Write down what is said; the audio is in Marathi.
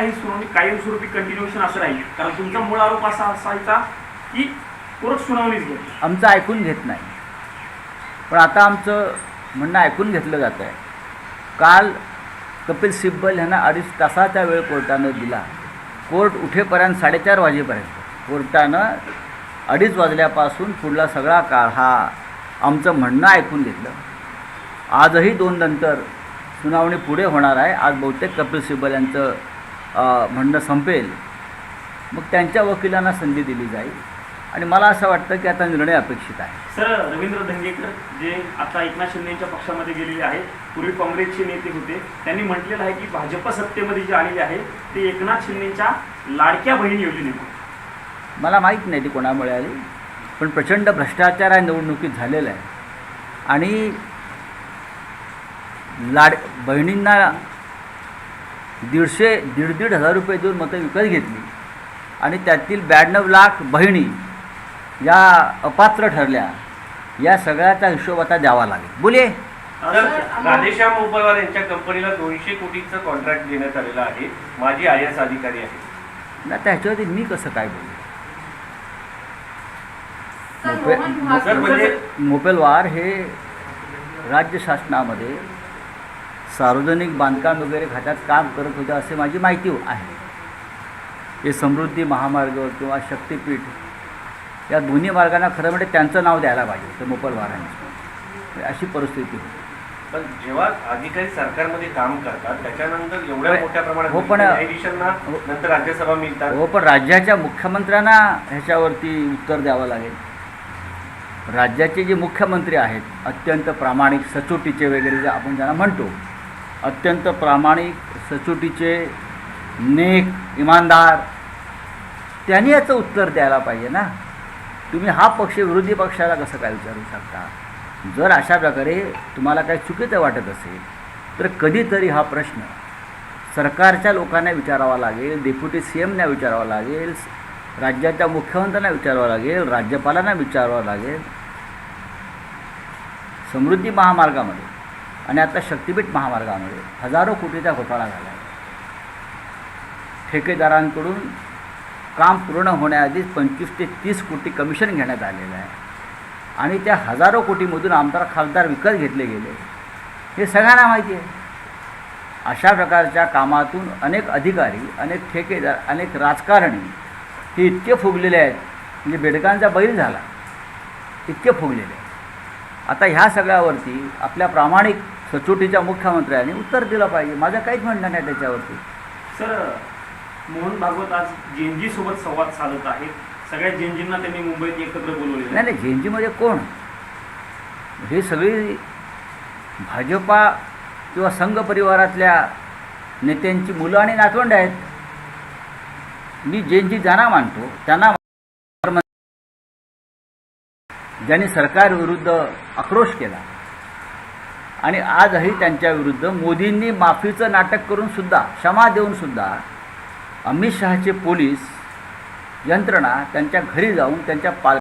का ही सुनावणी कायमस्वरूपी कंटिन्युएशन असं राहील? कारण तुमचा मूळ आरोप असा असायचा की कोर्ट सुनावणीच घेत आमचं ऐकून घेत नाही, पण आता आमचं म्हणणं ऐकून घेतलं जातं आहे. काल कपिल सिब्बल यांना 2.5 तासाचा वेळ कोर्टानं दिला. कोर्ट उठेपर्यंत 4:30 वाजेपर्यंत कोर्टानं 2:30 वाजल्यापासून पुढला सगळा काळ हा आमचं म्हणणं ऐकून घेतलं. आजही 2 नंतर सुनावणी पुढे होणार आहे. आज बहुतेक कपिल सिब्बल यांचं म्हणणं संपेल, मग त्यांच्या वकिलांना संधी दिली जाईल आणि मला असं वाटतं की आता निर्णय अपेक्षित आहे. सर, रवींद्र धंगेकर जे आता एकनाथ शिंदेच्या पक्षामध्ये गेलेले आहेत, पूर्वी काँग्रेसचे नेते होते, त्यांनी म्हटलेलं आहे की भाजप सत्तेमध्ये जे आलेले आहे ते एकनाथ शिंदेच्या लाडक्या बहिणी योजनेमुळे. मला माहीत नाही ती कोणामुळे आली, पण प्रचंड भ्रष्टाचार आहे निवडणुकीत झालेला आहे आणि बहिणींना 1,500-1,500 रुपये देऊन मतं विकत घेतली आणि त्यातील 92 लाख बहिणी या अपात्र ठरल्या. या सगळ्याचा हिशोब आता द्यावा लागेल. बोले राधेश्याम मोपलवार यांच्या कंपनीला 200 कोटीचं कॉन्ट्रॅक्ट देण्यात आलेलं आहे. माझी IAS अधिकारी आहे ना, त्याच्यावरती मी कसं काय बोलू? मोपलवार हे राज्य शासनामध्ये सार्वजनिक बांधकाम वगैरे खात्यात काम करत होते असे माझी माहिती आहे. हे समृद्धी महामार्ग किंवा शक्तिपीठ या दोन्ही मार्गांना खरं म्हणजे त्यांचं नाव द्यायला पाहिजे तर मोपलवारांचं. अशी परिस्थिती होती. पण जेव्हा अधिकारी सरकारमध्ये काम करतात त्याच्यानंतर एवढ्या मोठ्या प्रमाणात हो, पण न्यायाधीशांना नंतर राज्यसभा मिळतात. हो, पण राज्याच्या मुख्यमंत्र्यांना ह्याच्यावरती उत्तर द्यावं लागेल. राज्याचे जे मुख्यमंत्री आहेत अत्यंत प्रामाणिक, सचोटीचे वगैरे जे आपण ज्यांना म्हणतो, अत्यंत प्रामाणिक, सचोटीचे, नेक, इमानदार, त्यांनी याचं उत्तर द्यायला पाहिजे ना. तुम्ही हा पक्ष विरोधी पक्षाला कसं काय विचारू शकता? जर अशा प्रकारे तुम्हाला काही चुकीचं वाटत असेल तर कधीतरी हा प्रश्न सरकारच्या लोकांना विचारावा लागेल, डेप्युटी CMना विचारावा लागेल, राज्याच्या मुख्यमंत्र्यांना विचारावं लागेल, राज्यपालांना विचारावं लागेल. समृद्धी महामार्गामध्ये आणि आता शक्तिपीठ महामार्गामध्ये हजारो कोटीचा घोटाळा झाला आहे. ठेकेदारांकडून काम पूर्ण होण्याआधीच 25 ते 30 कोटी कमिशन घेण्यात आलेलं आहे आणि त्या हजारो कोटीमधून आमदार खासदार विकत घेतले गेले, हे सगळ्यांना माहिती आहे. अशा प्रकारच्या कामातून अनेक अधिकारी, अनेक ठेकेदार, अनेक राजकारणी हे इतके फुगलेले आहेत म्हणजे बेडकांचा बैल झाला, इतके फुगलेले आहेत. आता ह्या सगळ्यावरती आपल्या प्रामाणिक सचोटीच्या मुख्यमंत्र्यांनी उत्तर दिलं पाहिजे. माझं काहीच म्हणणं नाही त्याच्यावरती. सर, मोहन भागवत आज JNG सोबत संवाद साधत आहेत. सगळ्या JNGंना त्यांनी मुंबईत एकत्र बोलवले. नाही, JNGमध्ये कोण? हे सगळी भाजपा किंवा संघ परिवारातल्या नेत्यांची मुलं आणि नातवंड आहेत. मी JNG ज्यांना मानतो त्यांना, ज्यांनी सरकारविरुद्ध आक्रोश केला आणि आजही त्यांच्याविरुद्ध मोदींनी माफीचं नाटक करून सुद्धा, क्षमा देऊन सुद्धा अमित शहाचे पोलीस यंत्रणा त्यांच्या घरी जाऊन त्यांच्या